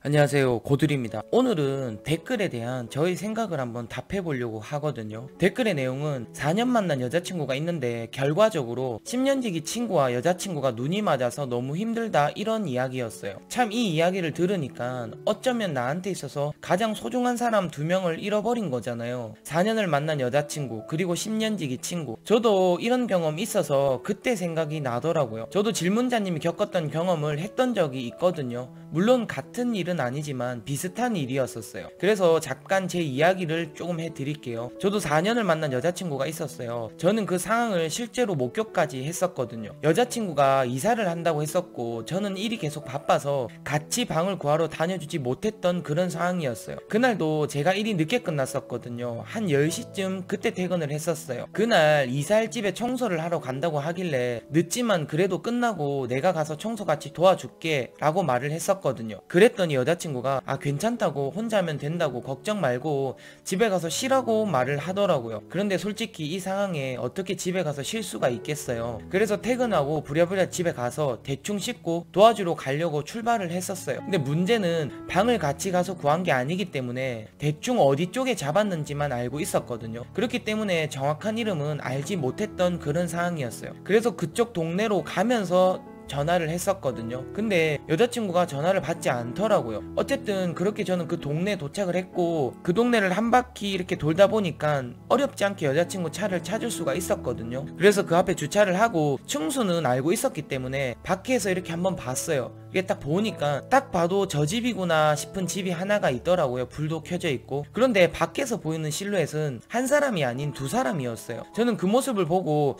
안녕하세요, 고들입니다. 오늘은 댓글에 대한 저의 생각을 한번 답해보려고 하거든요. 댓글의 내용은 4년 만난 여자친구가 있는데 결과적으로 10년지기 친구와 여자친구가 눈이 맞아서 너무 힘들다, 이런 이야기였어요. 참 이 이야기를 들으니까 어쩌면 나한테 있어서 가장 소중한 사람 2명을 잃어버린 거잖아요. 4년을 만난 여자친구, 그리고 10년지기 친구. 저도 이런 경험 있어서 그때 생각이 나더라고요. 저도 질문자님이 겪었던 경험을 했던 적이 있거든요. 물론 같은 일은 아니지만 비슷한 일이었었어요. 그래서 잠깐 제 이야기를 조금 해드릴게요. 저도 4년을 만난 여자친구가 있었어요. 저는 그 상황을 실제로 목격까지 했었거든요. 여자친구가 이사를 한다고 했었고 저는 일이 계속 바빠서 같이 방을 구하러 다녀주지 못했던 그런 상황이었어요. 그날도 제가 일이 늦게 끝났었거든요. 한 10시쯤 그때 퇴근을 했었어요. 그날 이사할 집에 청소를 하러 간다고 하길래 늦지만 그래도 끝나고 내가 가서 청소 같이 도와줄게 라고 말을 했었거든요. 그랬더니 여자친구가 괜찮다고, 혼자 하면 된다고, 걱정 말고 집에 가서 쉬라고 말을 하더라고요. 그런데 솔직히 이 상황에 어떻게 집에 가서 쉴 수가 있겠어요. 그래서 퇴근하고 부랴부랴 집에 가서 대충 씻고 도와주러 가려고 출발을 했었어요. 근데 문제는 방을 같이 가서 구한 게 아니기 때문에 대충 어디 쪽에 잡았는지만 알고 있었거든요. 그렇기 때문에 정확한 이름은 알지 못했던 그런 상황이었어요. 그래서 그쪽 동네로 가면서 전화를 했었거든요. 근데 여자친구가 전화를 받지 않더라고요. 어쨌든 그렇게 저는 그 동네에 도착을 했고 그 동네를 한 바퀴 이렇게 돌다 보니까 어렵지 않게 여자친구 차를 찾을 수가 있었거든요. 그래서 그 앞에 주차를 하고 층수는 알고 있었기 때문에 밖에서 이렇게 한번 봤어요. 이게 딱 보니까 딱 봐도 저 집이구나 싶은 집이 하나가 있더라고요. 불도 켜져 있고. 그런데 밖에서 보이는 실루엣은 한 사람이 아닌 2사람이었어요. 저는 그 모습을 보고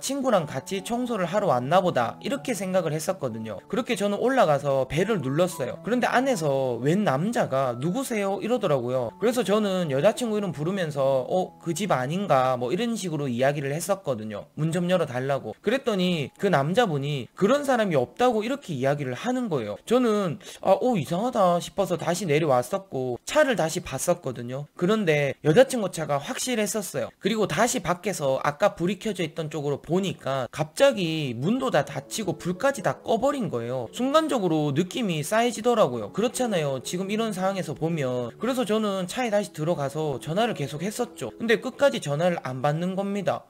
친구랑 같이 청소를 하러 왔나 보다, 이렇게 생각을 했었거든요. 그렇게 저는 올라가서 벨을 눌렀어요. 그런데 안에서 웬 남자가 누구세요? 이러더라고요. 그래서 저는 여자친구 이름 부르면서 그 집 아닌가 뭐 이런 식으로 이야기를 했었거든요. 문 좀 열어달라고. 그랬더니 그 남자분이 그런 사람이 없다고 이렇게 이야기를 하는 거예요. 저는 이상하다 싶어서 다시 내려왔었고 차를 다시 봤었거든요. 그런데 여자친구 차가 확실했었어요. 그리고 다시 밖에서 아까 불이 켜져 있던 쪽으로 보니까 갑자기 문도 다 닫히고 불까지 다 꺼버린 거예요. 순간적으로 느낌이 쌓여지더라고요. 그렇잖아요, 지금 이런 상황에서 보면. 그래서 저는 차에 다시 들어가서 전화를 계속 했었죠. 근데 끝까지 전화를 안 받는 겁니다.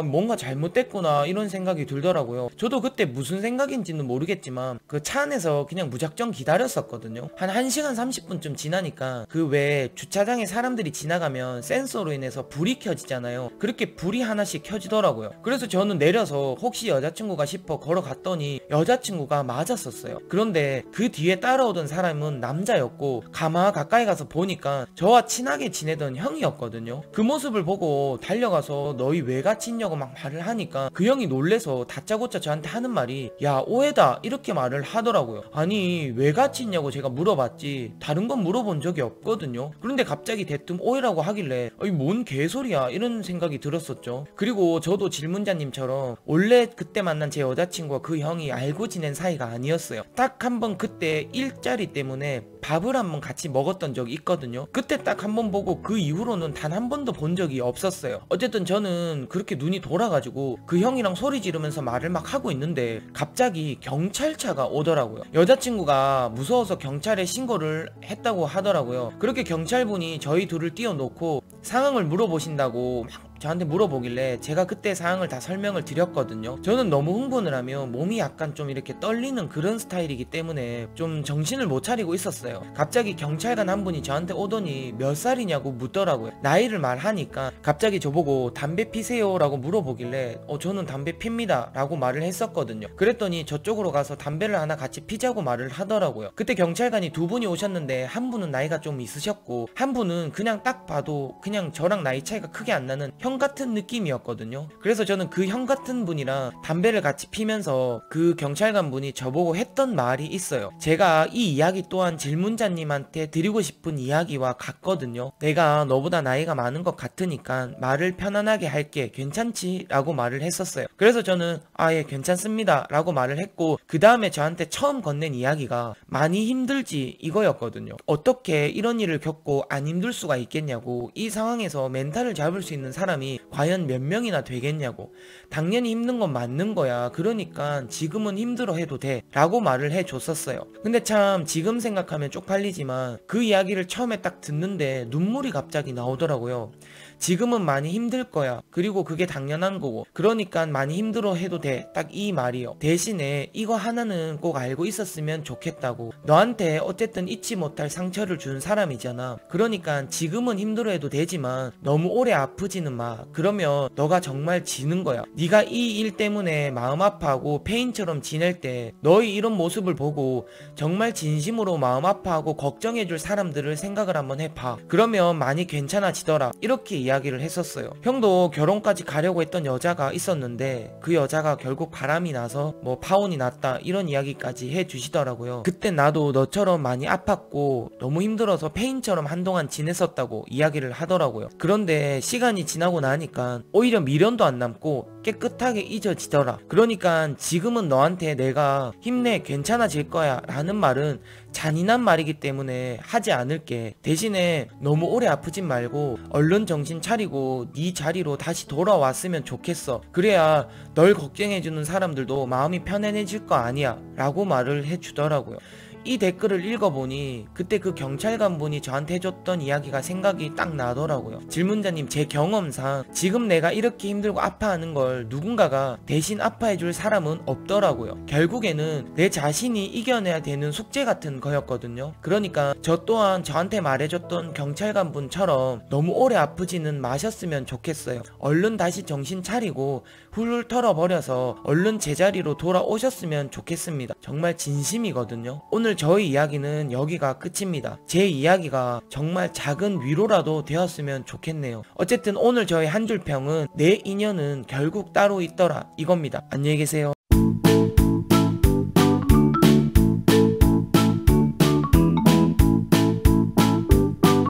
뭔가 잘못됐구나, 이런 생각이 들더라고요. 저도 그때 무슨 생각인지는 모르겠지만 그 차 안에서 그냥 무작정 기다렸었거든요. 한 1시간 30분쯤 지나니까 그 외에 주차장에 사람들이 지나가면 센서로 인해서 불이 켜지잖아요. 그렇게 불이 하나씩 켜지더라고요. 그래서 저는 내려서 혹시 여자친구가 싶어 걸어갔더니 여자친구가 맞았었어요. 그런데 그 뒤에 따라오던 사람은 남자였고 가까이 가서 보니까 저와 친하게 지내던 형이었거든요. 그 모습을 보고 달려가서 너희 왜 같이 있냐고 막 말을 하니까 그 형이 놀래서 다짜고짜 저한테 하는 말이 야, 오해다, 이렇게 말을 하더라고요. 아니, 왜 같이 있냐고 제가 물어봤지 다른 건 물어본 적이 없거든요. 그런데 갑자기 대뜸 오해라고 하길래 뭔 개소리야, 이런 생각이 들었었죠. 그리고 저도 질문자님처럼 원래 그때 만난 제 여자친구와 그 형이 알고 지낸 사이가 아니었어요. 딱 한 번 그때 일자리 때문에 밥을 한번 같이 먹었던 적이 있거든요. 그때 딱 한 번 보고 그 이후로는 단 한 번도 본 적이 없었어요. 어쨌든 저는 그렇게 눈이 돌아가지고 그 형이랑 소리 지르면서 말을 막 하고 있는데 갑자기 경찰차가 오더라고요. 여자친구가 무서워서 경찰에 신고를 했다고 하더라고요. 그렇게 경찰분이 저희 둘을 띄워놓고 상황을 물어보신다고 막 저한테 물어보길래 제가 그때 상황을 다 설명을 드렸거든요. 저는 너무 흥분을 하면 몸이 약간 좀 이렇게 떨리는 그런 스타일이기 때문에 좀 정신을 못 차리고 있었어요. 갑자기 경찰관 한 분이 저한테 오더니 몇 살이냐고 묻더라고요. 나이를 말하니까 갑자기 저보고 담배 피세요? 라고 물어보길래 저는 담배 핍니다 라고 말을 했었거든요. 그랬더니 저쪽으로 가서 담배를 하나 같이 피자고 말을 하더라고요. 그때 경찰관이 2분이 오셨는데 한 분은 나이가 좀 있으셨고 한 분은 그냥 딱 봐도 그냥 저랑 나이 차이가 크게 안 나는 형 같은 느낌이었거든요. 그래서 저는 그 형 같은 분이랑 담배를 같이 피면서 그 경찰관 분이 저보고 했던 말이 있어요. 제가 이 이야기 또한 질문자님한테 드리고 싶은 이야기와 같거든요. 내가 너보다 나이가 많은 것 같으니까 말을 편안하게 할게, 괜찮지? 라고 말을 했었어요. 그래서 저는 예, 괜찮습니다 라고 말을 했고 그 다음에 저한테 처음 건넨 이야기가 많이 힘들지, 이거였거든요. 어떻게 이런 일을 겪고 안 힘들 수가 있겠냐고. 이 상황에서 멘탈을 잡을 수 있는 사람이 사람이 과연 몇 명이나 되겠냐고. 당연히 힘든 건 맞는 거야. 그러니까 지금은 힘들어 해도 돼 라고 말을 해줬었어요. 근데 참 지금 생각하면 쪽팔리지만 그 이야기를 처음에 딱 듣는데 눈물이 갑자기 나오더라고요. 지금은 많이 힘들 거야. 그리고 그게 당연한 거고. 그러니까 많이 힘들어 해도 돼. 딱 이 말이요. 대신에 이거 하나는 꼭 알고 있었으면 좋겠다고. 너한테 어쨌든 잊지 못할 상처를 준 사람이잖아. 그러니까 지금은 힘들어 해도 되지만 너무 오래 아프지는 마. 그러면 너가 정말 지는 거야. 네가 이 일 때문에 마음 아파하고 폐인처럼 지낼 때 너의 이런 모습을 보고 정말 진심으로 마음 아파하고 걱정해줄 사람들을 생각을 한번 해봐. 그러면 많이 괜찮아지더라. 이렇게 이야기를 했었어요. 형도 결혼까지 가려고 했던 여자가 있었는데 그 여자가 결국 바람이 나서 뭐 파혼이 났다 이런 이야기까지 해주시더라고요. 그때 나도 너처럼 많이 아팠고 너무 힘들어서 폐인처럼 한동안 지냈었다고 이야기를 하더라고요. 그런데 시간이 지나고 나니까 오히려 미련도 안 남고 깨끗하게 잊어지더라. 그러니까 지금은 너한테 내가 힘내 괜찮아질 거야 라는 말은 잔인한 말이기 때문에 하지 않을게. 대신에 너무 오래 아프진 말고 얼른 정신 차리고 네 자리로 다시 돌아왔으면 좋겠어. 그래야 널 걱정해주는 사람들도 마음이 편안해질 거 아니야 라고 말을 해주더라고요. 이 댓글을 읽어보니 그때 그 경찰관분이 저한테 해줬던 이야기가 생각이 딱 나더라고요. 질문자님, 제 경험상 지금 내가 이렇게 힘들고 아파하는 걸 누군가가 대신 아파해줄 사람은 없더라고요. 결국에는 내 자신이 이겨내야 되는 숙제 같은 거였거든요. 그러니까 저 또한 저한테 말해줬던 경찰관분처럼 너무 오래 아프지는 마셨으면 좋겠어요. 얼른 다시 정신 차리고 훌훌 털어버려서 얼른 제자리로 돌아오셨으면 좋겠습니다. 정말 진심이거든요. 오늘 저희 이야기는 여기가 끝입니다. 제 이야기가 정말 작은 위로라도 되었으면 좋겠네요. 어쨌든 오늘 저희 한 줄 평은 내 인연은 결국 따로 있더라 이겁니다. 안녕히 계세요.